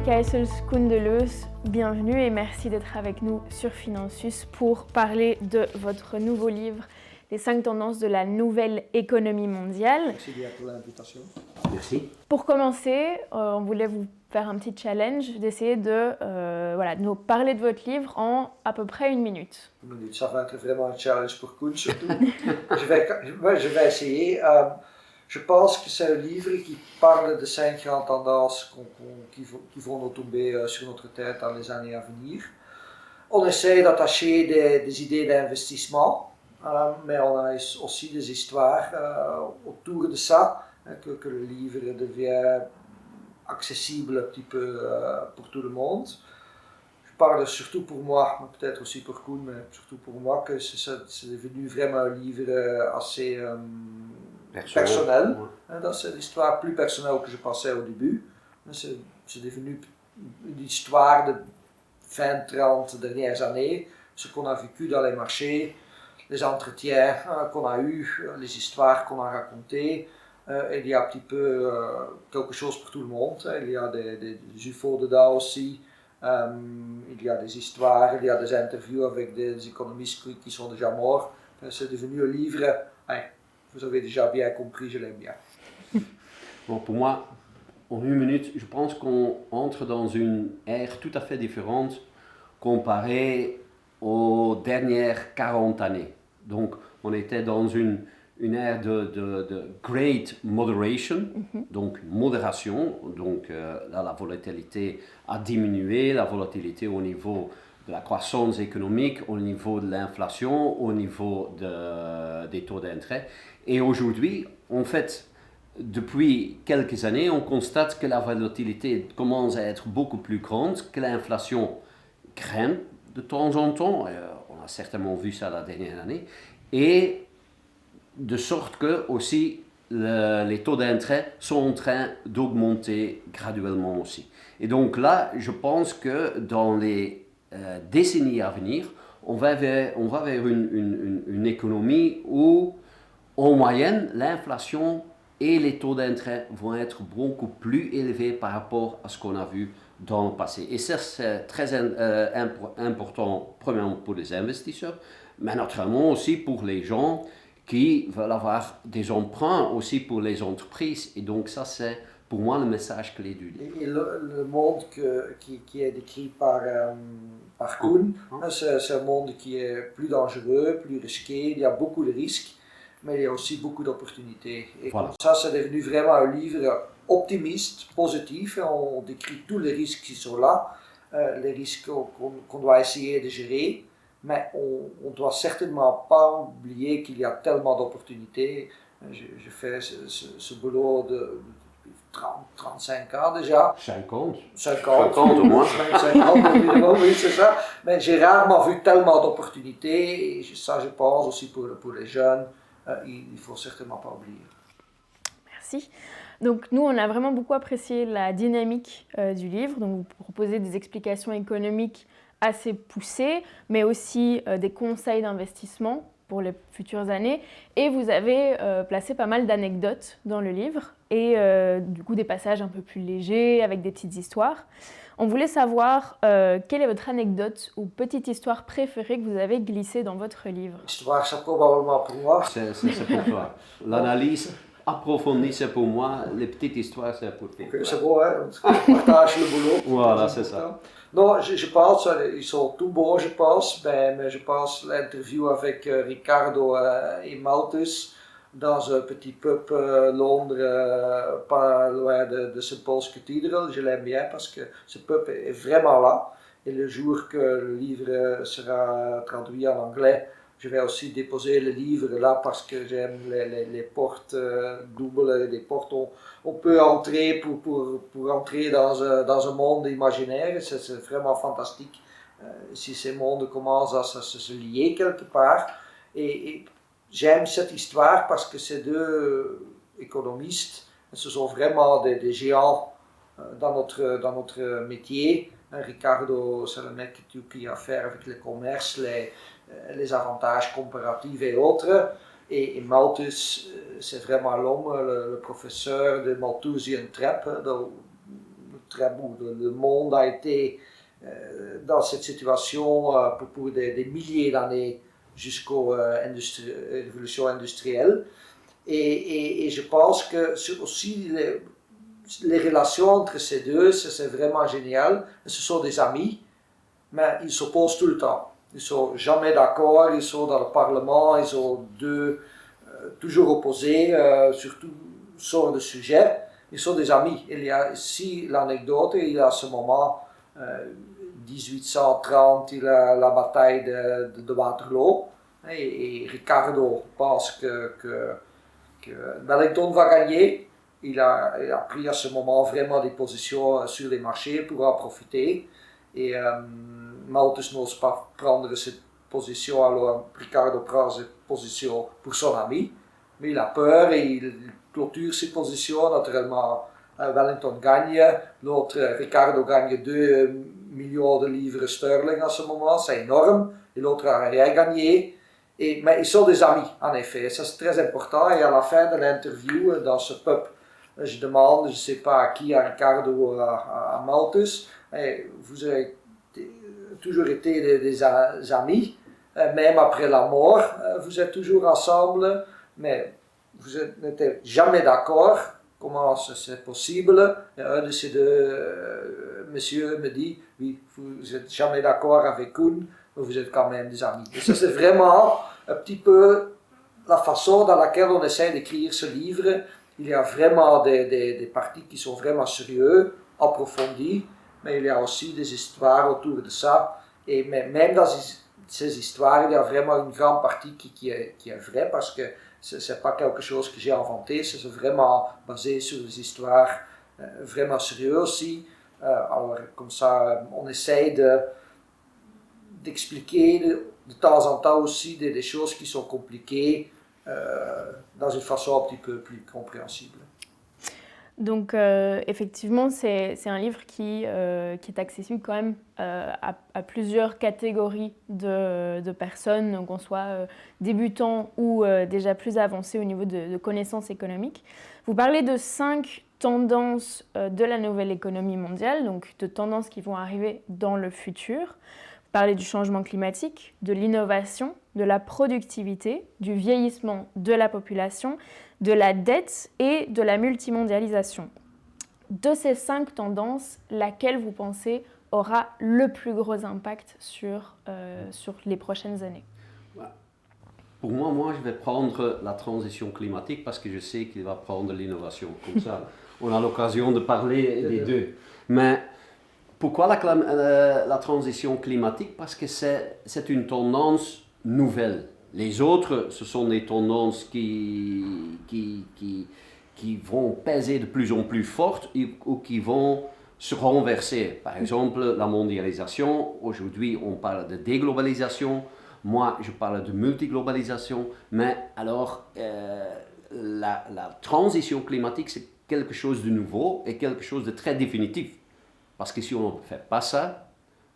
Keisels Koendeleus, bienvenue et merci d'être avec nous sur Finansus pour parler de votre nouveau livre, Les 5 tendances de la nouvelle économie mondiale. Merci pour l'invitation. Merci. Pour commencer, on voulait vous faire un petit challenge d'essayer de nous parler de votre livre en à peu près 1 minute. 1 minute, ça va être vraiment un challenge pour Koen surtout. je vais essayer. Je pense que c'est un livre qui parle de 5 grandes tendances qui vont nous tomber sur notre tête dans les années à venir. On essaie d'attacher des idées d'investissement, mais on a aussi des histoires autour de ça, que le livre devient accessible un petit peu pour tout le monde. Je parle surtout pour moi, peut-être aussi pour Koen, mais surtout pour moi, que c'est devenu vraiment un livre assez personnel. Ouais. C'est l'histoire plus personnelle que je pensais au début. C'est devenu une histoire de 20-30 dernières années, ce qu'on a vécu dans les marchés, les entretiens qu'on a eus, les histoires qu'on a racontées. Il y a un petit peu quelque chose pour tout le monde. Il y a des UFO dedans aussi. Il y a des histoires, il y a des interviews avec des économistes qui sont déjà morts. C'est devenu un livre, vous avez déjà bien compris, je l'aime bien. Bon, pour moi, en 1 minute, je pense qu'on entre dans une ère tout à fait différente comparée aux dernières 40 années. Donc, on était dans une ère de great moderation, donc modération, donc là, la volatilité a diminué, la volatilité au niveau de la croissance économique, au niveau de l'inflation, au niveau des taux d'intérêt. Et aujourd'hui, en fait, depuis quelques années, on constate que la volatilité commence à être beaucoup plus grande, que l'inflation grimpe de temps en temps, on a certainement vu ça la dernière année, et de sorte que aussi les taux d'intérêt sont en train d'augmenter graduellement aussi. Et donc là, je pense que dans les décennies à venir, on va vers une économie où, en moyenne, l'inflation et les taux d'intérêt vont être beaucoup plus élevés par rapport à ce qu'on a vu dans le passé. Et ça, c'est très important, premièrement pour les investisseurs, mais naturellement aussi pour les gens qui veulent avoir des emprunts aussi pour les entreprises. Et donc ça, c'est pour moi le message clé du livre. Et le monde qui est décrit par Koen, c'est un monde qui est plus dangereux, plus risqué, il y a beaucoup de risques, mais il y a aussi beaucoup d'opportunités. Et voilà. Ça, c'est devenu vraiment un livre optimiste, positif, et on décrit tous les risques qui sont là, les risques qu'on doit essayer de gérer. Mais on ne doit certainement pas oublier qu'il y a tellement d'opportunités. Je fais ce boulot de 35 ans déjà. 50 au moins. 50 évidemment, oui, c'est ça. Mais j'ai rarement vu tellement d'opportunités. Et ça, je pense aussi pour les jeunes, il ne faut certainement pas oublier. Merci. Donc nous, on a vraiment beaucoup apprécié la dynamique du livre. Donc vous proposez des explications économiques assez poussées, mais aussi des conseils d'investissement pour les futures années. Et vous avez placé pas mal d'anecdotes dans le livre et du coup des passages un peu plus légers avec des petites histoires. On voulait savoir quelle est votre anecdote ou petite histoire préférée que vous avez glissée dans votre livre. L'histoire, c'est probablement pour moi. C'est pour toi. L'analyse approfondie, c'est pour moi. Les petites histoires, c'est pour toi. Okay, c'est bon, hein? On partage le boulot. Voilà, c'est ça. Non, je pense, ils sont tous bons, je pense, mais je pense l'interview avec Ricardo et Malthus dans un petit pub Londres, pas loin de St-Paul's Cathedral. Je l'aime bien parce que ce pub est vraiment là. Et le jour que le livre sera traduit en anglais, je vais aussi déposer le livre là parce que j'aime les portes doubles, les portes où on peut entrer pour entrer dans un monde imaginaire. C'est vraiment fantastique si ces mondes commencent à se lier quelque part. Et j'aime cette histoire parce que ces deux économistes, ce sont vraiment des géants dans notre métier. Ricardo, c'est le mec qui a affaire avec le commerce, les avantages comparatifs et autres. Et Malthus, c'est vraiment l'homme, le professeur de Malthusian Trap, très beau. Le monde a été dans cette situation pour des milliers d'années jusqu'aux révolutions industrielles. Et je pense que aussi les relations entre ces deux, c'est vraiment génial. Ce sont des amis, mais ils s'opposent tout le temps. Ils ne sont jamais d'accord, ils sont dans le Parlement, ils sont toujours opposés sur toutes sortes de sujets. Ils sont des amis. Il y a ici l'anecdote, il y a ce moment, 1830, il y a la bataille de Waterloo. Et Ricardo pense que Wellington va gagner. Il a pris à ce moment vraiment des positions sur les marchés pour en profiter. Et Malthus n'ose pas prendre cette position, alors Ricardo prend cette position pour son ami. Mais il a peur et il clôture ses positions. Naturellement, Wellington gagne. L'autre, Ricardo, gagne 2 millions de livres sterling à ce moment, c'est énorme. Et l'autre n'a rien gagné. Mais ils sont des amis, en effet. Ça, c'est très important. Et à la fin de l'interview, dans ce pub, je demande, je ne sais pas à qui, à Ricardo ou à Malthus, vous avez toujours été des amis, même après la mort, vous êtes toujours ensemble, mais vous n'êtes jamais d'accord. Comment c'est possible? Et un de ces deux messieurs me dit, oui, vous n'êtes jamais d'accord avec Kuhn, mais vous êtes quand même des amis. Et ça, c'est vraiment un petit peu la façon dans laquelle on essaie d'écrire ce livre. Il y a vraiment des parties qui sont vraiment sérieuses, approfondies, mais il y a aussi des histoires autour de ça. Et même dans ces histoires, il y a vraiment une grande partie qui est vraie, parce que ce n'est pas quelque chose que j'ai inventé, c'est vraiment basé sur des histoires vraiment sérieuses aussi. Alors, comme ça, on essaie d'expliquer de temps en temps aussi des choses qui sont compliquées dans une façon un petit peu plus compréhensible. Donc effectivement, c'est un livre qui est accessible quand même à plusieurs catégories de personnes, qu'on soit débutants ou déjà plus avancés au niveau de connaissances économiques. Vous parlez de 5 tendances de la nouvelle économie mondiale, donc de tendances qui vont arriver dans le futur. Vous parlez du changement climatique, de l'innovation, de la productivité, du vieillissement de la population, de la dette et de la multimondialisation. De ces 5 tendances, laquelle vous pensez aura le plus gros impact sur les prochaines années? Pour moi, je vais prendre la transition climatique parce que je sais qu'il va prendre l'innovation. Comme ça, on a l'occasion de parler des deux. Mais pourquoi la transition climatique? Parce que c'est une tendance nouvelle. Les autres, ce sont des tendances qui vont peser de plus en plus fortes ou qui vont se renverser. Par exemple, la mondialisation. Aujourd'hui, on parle de déglobalisation. Moi, je parle de multiglobalisation. Mais alors, la transition climatique, c'est quelque chose de nouveau et quelque chose de très définitif. Parce que si on ne fait pas ça,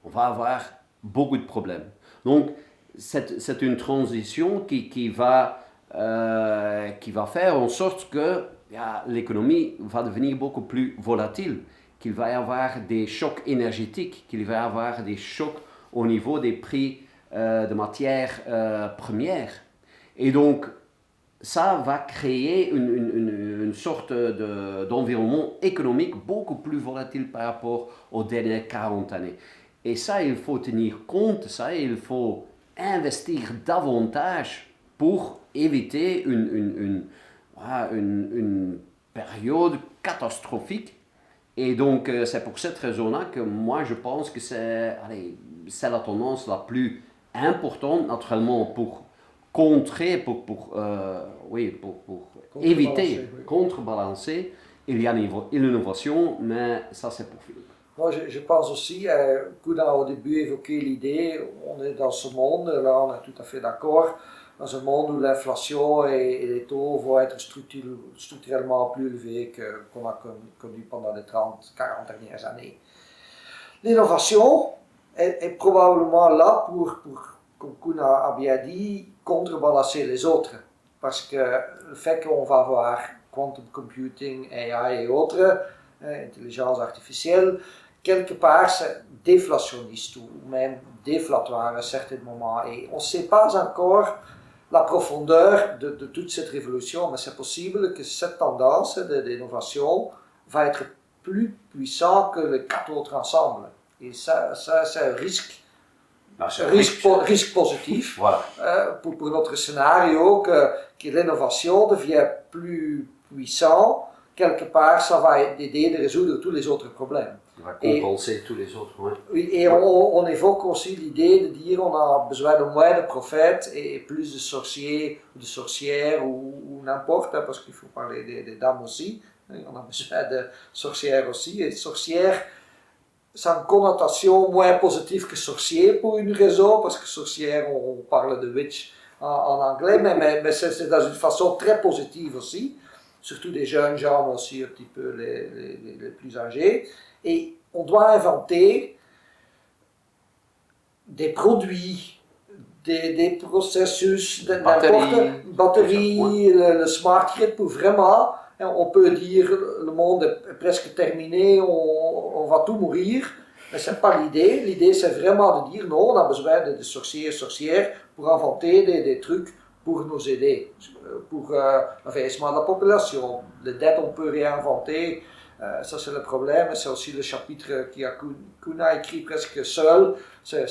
on va avoir beaucoup de problèmes. Donc, c'est une transition qui va faire en sorte que l'économie va devenir beaucoup plus volatile, qu'il va y avoir des chocs énergétiques, qu'il va y avoir des chocs au niveau des prix de matières premières. Et donc, ça va créer une sorte d'environnement économique beaucoup plus volatile par rapport aux dernières 40 années. Et ça, il faut tenir compte, ça, il faut investir davantage pour éviter une période catastrophique. Et donc, c'est pour cette raison-là que moi, je pense que c'est la tendance la plus importante, naturellement, pour contrer, pour éviter, contrebalancer. Il y a l'innovation, mais ça, c'est pour Philippe. Moi, je pense aussi, Koen a au début évoqué l'idée, on est dans ce monde, là on est tout à fait d'accord, dans un monde où l'inflation et les taux vont être structurellement plus élevés qu'on a connu pendant les 30, 40 dernières années. L'innovation est probablement là pour, comme Koen a bien dit, contrebalancer les autres. Parce que le fait qu'on va avoir quantum computing, AI et autres, intelligence artificielle, quelque part c'est déflationniste ou même déflatoire à certains moments. Et on ne sait pas encore la profondeur de toute cette révolution, mais c'est possible que cette tendance d'innovation va être plus puissante que les 4 autres ensemble. Et ça c'est un risque. Risque positif voilà. Pour notre scénario que l'innovation devient plus puissante. Quelque part, ça va aider de résoudre tous les autres problèmes. Ça va compenser tous les autres. Oui, et on évoque aussi l'idée de dire qu'on a besoin de moins de prophètes et plus de sorciers, de sorcières ou n'importe, parce qu'il faut parler des dames aussi. On a besoin de sorcières aussi. Et sorcières, c'est une connotation moins positive que sorcier pour une raison, parce que sorcière, on parle de witch en anglais, mais c'est dans une façon très positive aussi. Surtout des jeunes gens, mais aussi un petit peu les plus âgés. Et on doit inventer des produits, des processus, batterie, le smart grid pour vraiment, on peut dire le monde est presque terminé, on va tout mourir, mais ce n'est pas l'idée. L'idée c'est vraiment de dire non, on a besoin de sorciers et sorcières pour inventer des trucs pour nous aider, pour l'affaissement de la population. Les dettes, on peut réinventer, ça c'est le problème, c'est aussi le chapitre Kuna écrit presque seul, c'est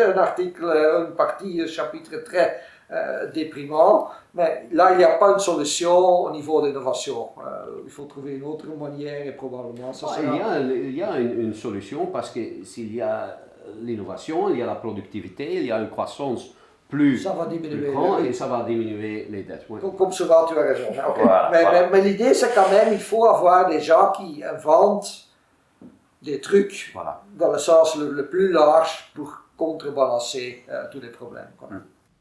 un article, une partie, un chapitre très déprimant, mais là il n'y a pas une solution au niveau de l'innovation. Il faut trouver une autre manière et probablement ça sera... Il y a une solution parce que s'il y a l'innovation, il y a la productivité, il y a une croissance plus grand et ça va diminuer les dettes. Oui. Comme souvent, tu as raison. Okay. Voilà, mais l'idée, c'est quand même il faut avoir des gens qui inventent des trucs dans le sens le plus large pour contrebalancer tous les problèmes.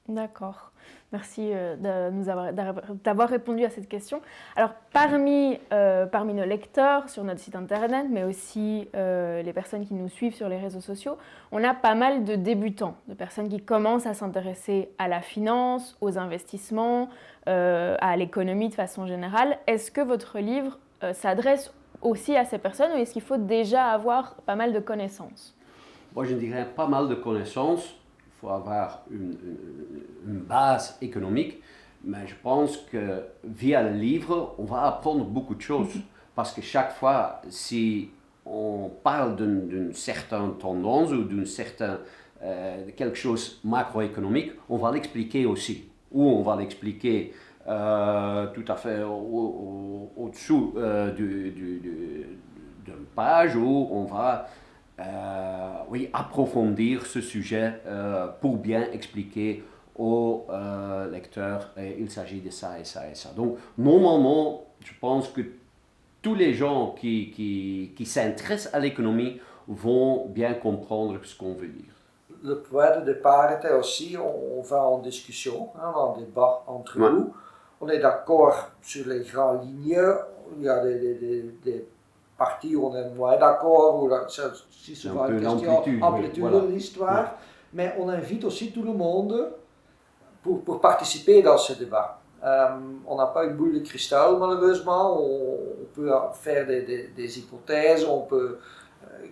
D'accord. Merci d'avoir répondu à cette question. Alors, parmi nos lecteurs sur notre site internet, mais aussi les personnes qui nous suivent sur les réseaux sociaux, on a pas mal de débutants, de personnes qui commencent à s'intéresser à la finance, aux investissements, à l'économie de façon générale. Est-ce que votre livre s'adresse aussi à ces personnes ou est-ce qu'il faut déjà avoir pas mal de connaissances? Moi, je dirais pas mal de connaissances. Il faut avoir une base économique, mais je pense que via le livre, on va apprendre beaucoup de choses. Parce que chaque fois, si on parle d'une certaine tendance ou d'une certaine quelque chose macroéconomique, on va l'expliquer aussi. Ou on va l'expliquer tout à fait au-dessous d'une page où on va approfondir ce sujet pour bien expliquer aux lecteurs il s'agit de ça et ça et ça. Donc, normalement, je pense que tous les gens qui s'intéressent à l'économie vont bien comprendre ce qu'on veut dire. Le point de départ était aussi, on va en discussion, en débat entre nous. On est d'accord sur les grandes lignes, il y a des parties où on est moins d'accord, où c'est souvent une question amplitude de l'histoire, mais on invite aussi tout le monde pour participer dans ce débat. On n'a pas une boule de cristal malheureusement, on peut faire des hypothèses, on peut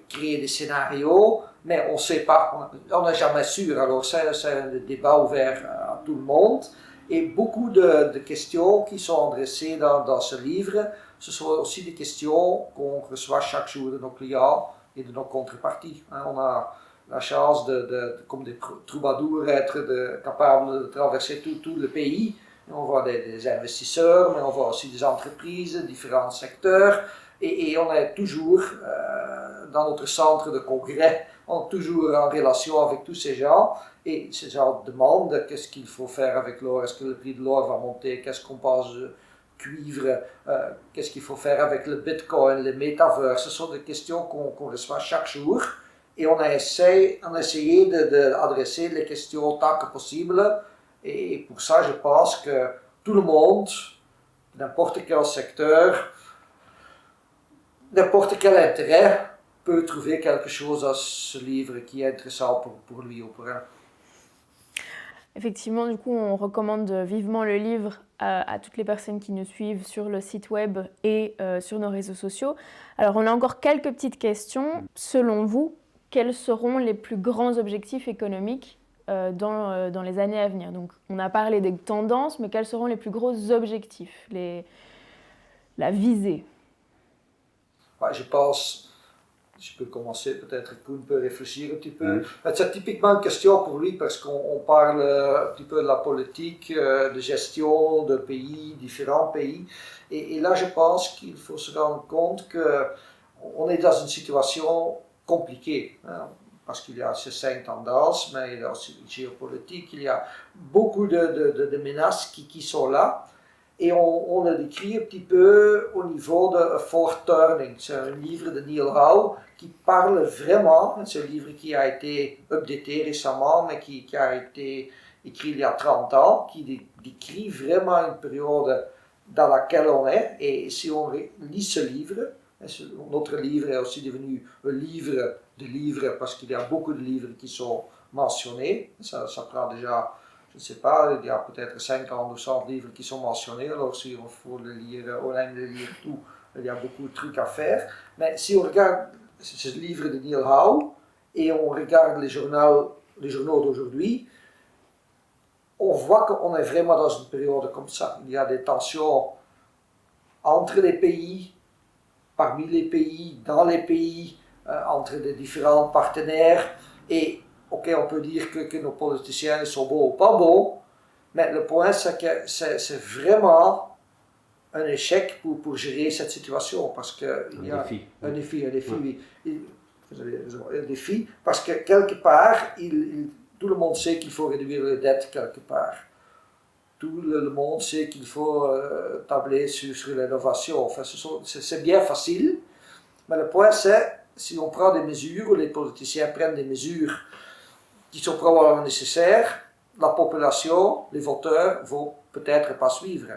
créer des scénarios, mais on ne sait pas, on n'est jamais sûr, alors c'est un débat ouvert à tout le monde. Et beaucoup de questions qui sont adressées dans ce livre, ce sont aussi des questions qu'on reçoit chaque jour de nos clients et de nos contreparties. On a la chance comme des troubadours, être capables de traverser tout le pays. On voit des investisseurs, mais on voit aussi des entreprises, différents secteurs. Et on est toujours dans notre centre de congrès, on est toujours en relation avec tous ces gens. Et ces gens demandent qu'est-ce qu'il faut faire avec l'or, est-ce que le prix de l'or va monter, qu'est-ce qu'on pense de cuivre, qu'est-ce qu'il faut faire avec le bitcoin, le metaverse. Ce sont des questions qu'on reçoit chaque jour. Et on a essayé d'adresser les questions autant que possible. Et pour ça, je pense que tout le monde, n'importe quel secteur, n'importe quel intérêt, peut trouver quelque chose dans ce livre qui est intéressant pour lui ou pour elle. Effectivement, du coup, on recommande vivement le livre à toutes les personnes qui nous suivent sur le site web et sur nos réseaux sociaux. Alors, on a encore quelques petites questions. Selon vous, quels seront les plus grands objectifs économiques dans les années à venir? Donc, on a parlé des tendances, mais quels seront les plus gros objectifs, la visée? Ouais, je pense, je peux commencer, peut-être Koen peut réfléchir un petit peu. C'est typiquement une question pour lui parce qu'on parle un petit peu de la politique, de gestion de pays, différents pays. Et là, je pense qu'il faut se rendre compte qu'on est dans une situation compliquée. Hein, parce qu'il y a ces 5 tendances, mais il y a aussi la géopolitique, il y a beaucoup de menaces qui sont là. Et on le décrit un petit peu au niveau de A Fourth Turning. C'est un livre de Neil Howe qui parle vraiment, c'est un livre qui a été updaté récemment, mais qui a été écrit il y a 30 ans, qui décrit vraiment une période dans laquelle on est. Et si on lit ce livre, notre livre est aussi devenu un livre de livres parce qu'il y a beaucoup de livres qui sont mentionnés. Ça prend déjà, je ne sais pas, il y a peut-être 50 ou 100 livres qui sont mentionnés. Alors si on faut le lire, on aime le lire tout, il y a beaucoup de trucs à faire. Mais si on regarde ce livre de Neil Howe et on regarde les journaux d'aujourd'hui, on voit qu'on est vraiment dans une période comme ça. Il y a des tensions entre les pays, parmi les pays, dans les pays, entre les différents partenaires. Et ok, on peut dire que nos politiciens sont beaux ou pas beaux, mais le point c'est que c'est vraiment un échec pour gérer cette situation parce qu'il y a un défi, un défi, parce que quelque part, tout le monde sait qu'il faut réduire les dettes quelque part. Tout le monde sait qu'il faut tabler sur l'innovation. Enfin, c'est bien facile, mais le point c'est, si on prend des mesures, ou les politiciens prennent des mesures qui sont probablement nécessaires, la population, les voteurs vont peut-être pas suivre.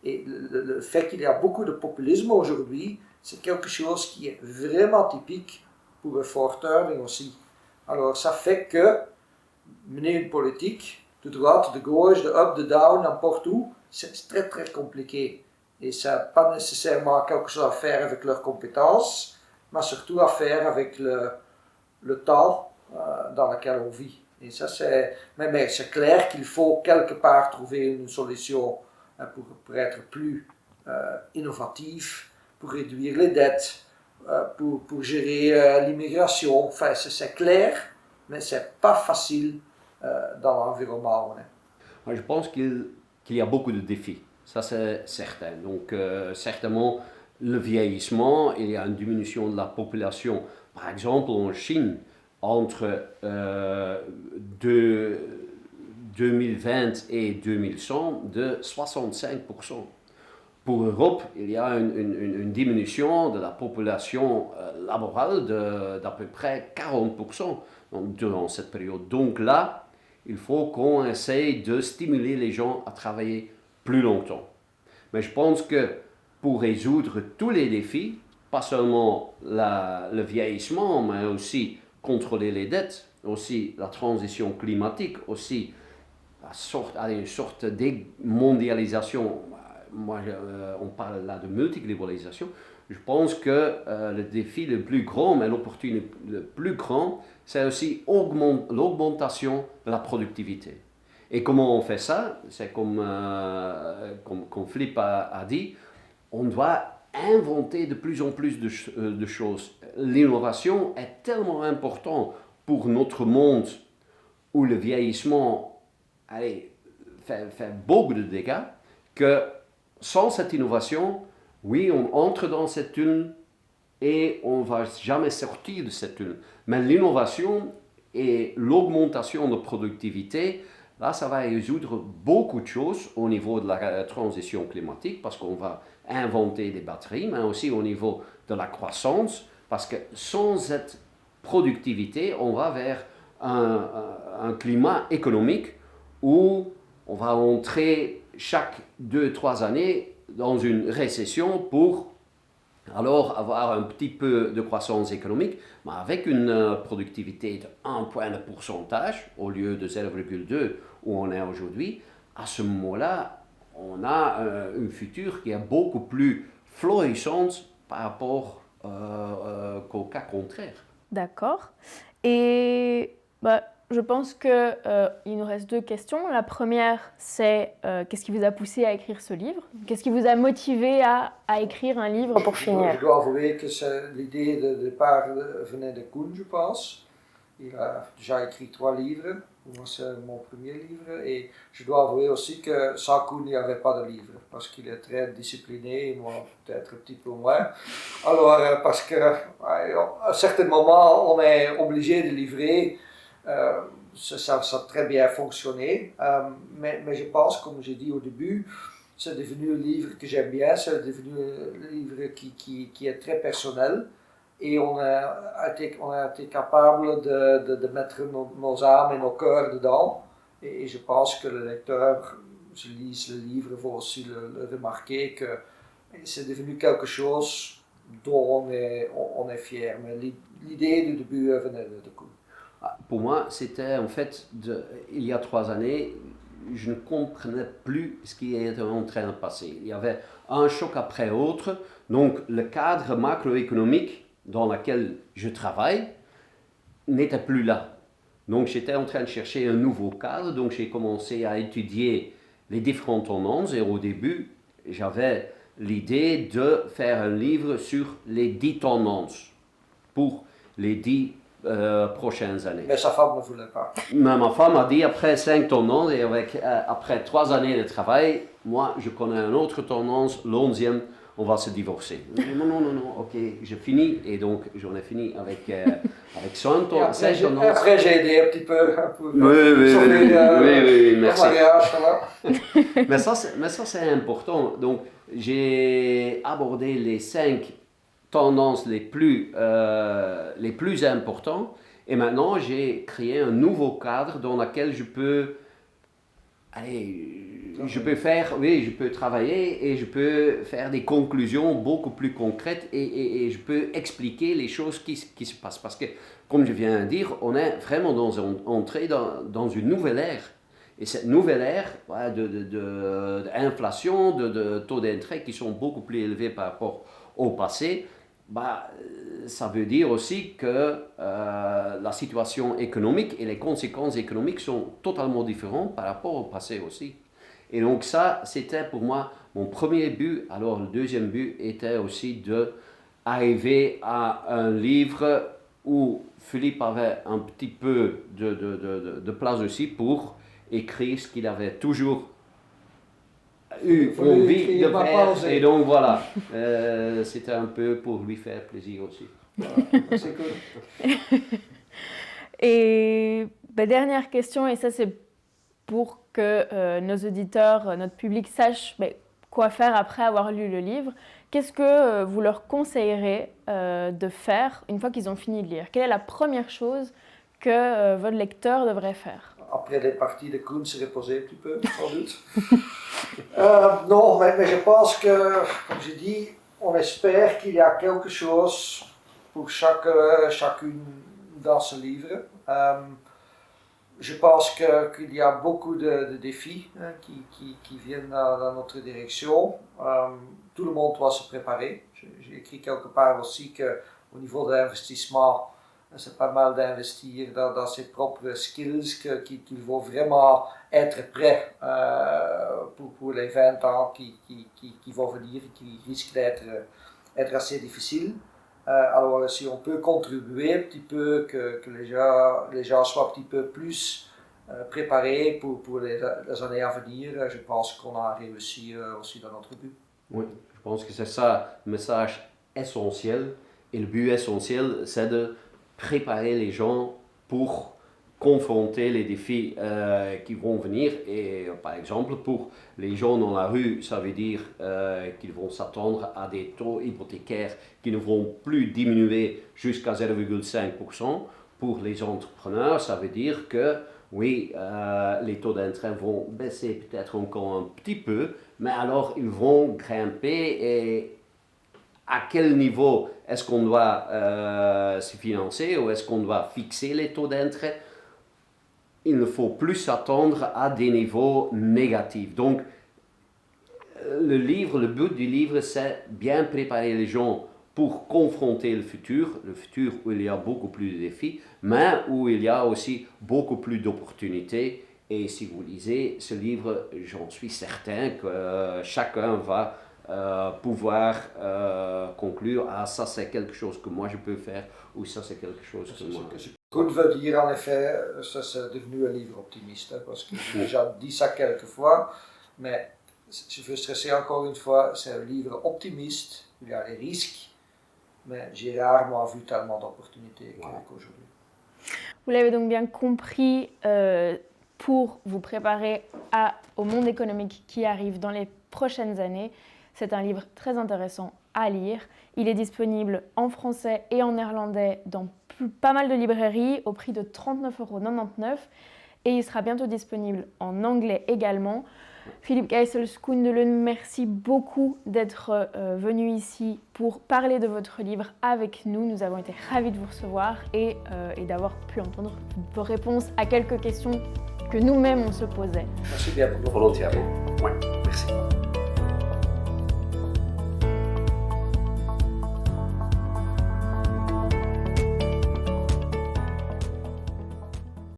Et le fait qu'il y a beaucoup de populisme aujourd'hui, c'est quelque chose qui est vraiment typique pour un Fourth Turning aussi. Alors ça fait que mener une politique de droite, de gauche, de up, de down, n'importe où, c'est très très compliqué. Et ça n'a pas nécessairement quelque chose à faire avec leurs compétences, mais surtout à faire avec le temps dans lequel on vit. Et ça mais c'est clair qu'il faut quelque part trouver une solution pour être plus innovatif, pour réduire les dettes, pour gérer l'immigration. Enfin, c'est clair, mais c'est pas facile dans l'environnement où on est. Je pense qu'il y a beaucoup de défis, ça c'est certain. Donc certainement le vieillissement, il y a une diminution de la population. Par exemple en Chine, entre 2020 et 2100 de 65%. Pour l'Europe, il y a une diminution de la population laborale d'à peu près 40% durant cette période. Donc là, il faut qu'on essaye de stimuler les gens à travailler plus longtemps. Mais je pense que pour résoudre tous les défis, pas seulement le vieillissement, mais aussi contrôler les dettes, aussi la transition climatique, aussi une sorte de mondialisation. On parle là de multiglobalisation. Je pense que le défi le plus grand, mais l'opportunité le plus grand, c'est aussi l'augmentation de la productivité. Et comment on fait ça? C'est comme Philippe a dit, on doit inventer de plus en plus de choses. L'innovation est tellement importante pour notre monde où le vieillissement fait beaucoup de dégâts que sans cette innovation, oui, on entre dans cette tunnel et on ne va jamais sortir de cette tunnel. Mais l'innovation et l'augmentation de productivité, là, ça va résoudre beaucoup de choses au niveau de la transition climatique parce qu'on va inventer des batteries, mais aussi au niveau de la croissance, parce que sans cette productivité, on va vers un climat économique où on va entrer chaque 2-3 années dans une récession pour alors avoir un petit peu de croissance économique, mais avec une productivité de 1 point de pourcentage au lieu de 0,2 où on est aujourd'hui, à ce moment-là, on a une future qui est beaucoup plus florissante par rapport qu'au cas contraire. D'accord. Et bah, je pense qu'il nous reste deux questions. La première, c'est qu'est-ce qui vous a poussé à écrire ce livre? Qu'est-ce qui vous a motivé à écrire un livre pour finir? Je dois avouer que l'idée de départ venait de Koen, je pense. Il a déjà écrit 3 livres. Moi, c'est mon premier livre. Et je dois avouer aussi que sans Koen, il n'y avait pas de livre. Parce qu'il est très discipliné, et moi, peut-être un petit peu moins. Alors, parce qu'à un certain moment, on est obligé de livrer. Ça a très bien fonctionné. Mais je pense, comme j'ai dit au début, c'est devenu un livre que j'aime bien, c'est devenu un livre qui est très personnel et on a été capable de mettre nos âmes et nos cœurs dedans. Et je pense que le lecteur, je lis le livre, va aussi le remarquer que c'est devenu quelque chose dont on est fier. Mais l'idée du début venait de Koen. Pour moi, c'était en fait, il y a 3 années, je ne comprenais plus ce qui était en train de passer. Il y avait un choc après l'autre, donc le cadre macroéconomique dans lequel je travaille n'était plus là. Donc j'étais en train de chercher un nouveau cadre, donc j'ai commencé à étudier les différentes tendances et au début, j'avais l'idée de faire un livre sur les 10 tendances pour les 10 prochaines années. Mais sa femme ne voulait pas. Mais ma femme a dit après 5 tendances et après 3 années de travail, moi je connais une autre tendance, l'11e, on va se divorcer. Non, ok, je finis et donc j'en ai fini avec 5 tendances. Après j'ai aidé un petit peu. Oui, merci. Mariage, voilà. mais ça c'est important. Donc j'ai abordé les 5 tendances les plus importantes. Et maintenant, j'ai créé un nouveau cadre dans lequel je peux travailler et je peux faire des conclusions beaucoup plus concrètes et je peux expliquer les choses qui se passent. Parce que, comme je viens de dire, on est vraiment entré dans une nouvelle ère. Et cette nouvelle ère d'inflation, de taux d'intérêt qui sont beaucoup plus élevés par rapport au passé, ça veut dire aussi que la situation économique et les conséquences économiques sont totalement différentes par rapport au passé aussi. Et donc ça, c'était pour moi mon premier but. Alors le deuxième but était aussi d'arriver à un livre où Philippe avait un petit peu de place aussi pour écrire ce qu'il avait toujours eu envie de faire. Et donc voilà, c'était un peu pour lui faire plaisir aussi. Voilà, c'est cool. Et dernière question, et ça c'est pour que nos auditeurs, notre public sache quoi faire après avoir lu le livre. Qu'est-ce que vous leur conseillerez de faire une fois qu'ils ont fini de lire? Quelle est la première chose que votre lecteur devrait faire? Après les parties de Koen, se reposer un petit peu, sans doute. Non, mais je pense que, comme je dis, on espère qu'il y a quelque chose pour chacune dans ce livre. Je pense qu'il y a beaucoup de défis qui viennent dans notre direction. Tout le monde doit se préparer. J'ai écrit quelque part aussi qu'au niveau de l'investissement, c'est pas mal d'investir dans ses propres skills, qu'il faut vraiment être prêt pour les 20 ans qui vont venir et qui risquent d'être assez difficiles. Alors si on peut contribuer un petit peu, que les gens soient un petit peu plus préparés pour les années à venir, je pense qu'on a réussi aussi dans notre but. Oui, je pense que c'est ça le message essentiel. Et le but essentiel, c'est de préparer les gens pour confronter les défis qui vont venir. Et par exemple, pour les gens dans la rue, ça veut dire qu'ils vont s'attendre à des taux hypothécaires qui ne vont plus diminuer jusqu'à 0,5%. Pour les entrepreneurs, ça veut dire que oui, les taux d'intérêt vont baisser peut-être encore un petit peu, mais alors ils vont grimper et à quel niveau est-ce qu'on doit se financer ou est-ce qu'on doit fixer les taux d'intérêt. Il ne faut plus s'attendre à des niveaux négatifs. Donc, le but du livre, c'est bien préparer les gens pour confronter le futur où il y a beaucoup plus de défis, mais où il y a aussi beaucoup plus d'opportunités. Et si vous lisez ce livre, j'en suis certain que chacun va pouvoir conclure, ah ça c'est quelque chose que moi je peux faire, ou ça c'est quelque chose que moi... Koen veut dire en effet, ça c'est devenu un livre optimiste, hein, parce que j'ai déjà dit ça quelques fois, mais je veux stresser encore une fois, c'est un livre optimiste, il y a des risques, mais j'ai rarement vu tellement d'opportunités qu'aujourd'hui. Vous l'avez donc bien compris, pour vous préparer au monde économique qui arrive dans les prochaines années, c'est un livre très intéressant à lire. Il est disponible en français et en néerlandais dans pas mal de librairies au prix de 39,99 € et il sera bientôt disponible en anglais également. Philippe Gijsels, Koen De Leunen, merci beaucoup d'être venu ici pour parler de votre livre avec nous. Nous avons été ravis de vous recevoir et d'avoir pu entendre vos réponses à quelques questions que nous-mêmes on se posait. Merci bien. Volontiers. Oui, merci.